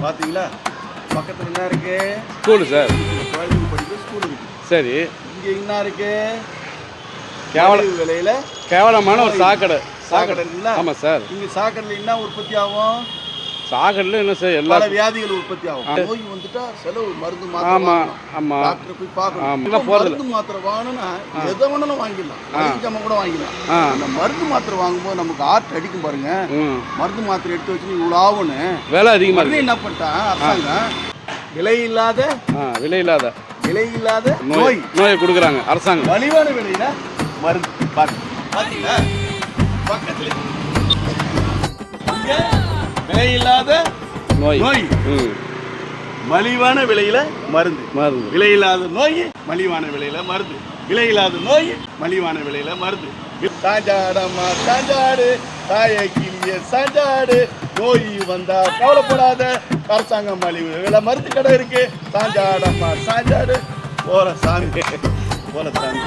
பாத்தீங்களா? பக்கத்துல என்ன இருக்கு? School sir. குழந்தைங்க படிக்கிற ஸ்கூல் இருக்கு. சரி. இங்க என்ன இருக்கு? விலையில கேவலமான ஒரு சாக்கடை. சாக்கடை இருக்குங்களா? ஆமா சார். இங்க சாக்கடையில் என்ன உற்பத்தி ஆகும்? சாக்கடையில் என்ன சார் எல்லா வியாதிகள் உற்பத்தி ஆகும். நோய் வந்துட்டா செலவு மருந்து மாத்திரை. ஆமா ஆமா. டாக்டர் போய் பார்க்கணும். மருந்து மாத்திரை வாங்கினா எதை வேணாலும் வாங்கிடலாம். மருந்து கூட வாங்கிடலாம். அந்த மருந்து மாத்திரை வாங்கும்போது நமக்கு ஆர்ட் அடிக்கும் பாருங்க. மருந்து மாத்திரை எடுத்து வச்சு இவ்வளோ ஆகுன்னு விலை அதிகமாக இருக்கு. என்ன பண்ணிட்டான் அரசாங்கம்? விலை இல்லாத நோயை கொடுக்குறாங்க அரசாங்கம். மலிவான விலையில மருந்து பாத்தீங்களா? பக்கத்துல விலையில்லாத நோய் மலிவான விலையில மருந்து. விலையில்லாத நோய் மலிவான விலையில மருந்து. விலையில்லாத நோய் மலிவான விலையில மருந்து. சாஞ்சாடம்மா சாஞ்சாடு, தாய கிளிய சாஞ்சாடு, நோய் வந்தா கவலைப்படாத, அரசாங்கம் மலிவு விலை மருந்து கடை இருக்கு. சாஞ்சாடம்மா சாஞ்சாடு, போற சாமி போல சாமி.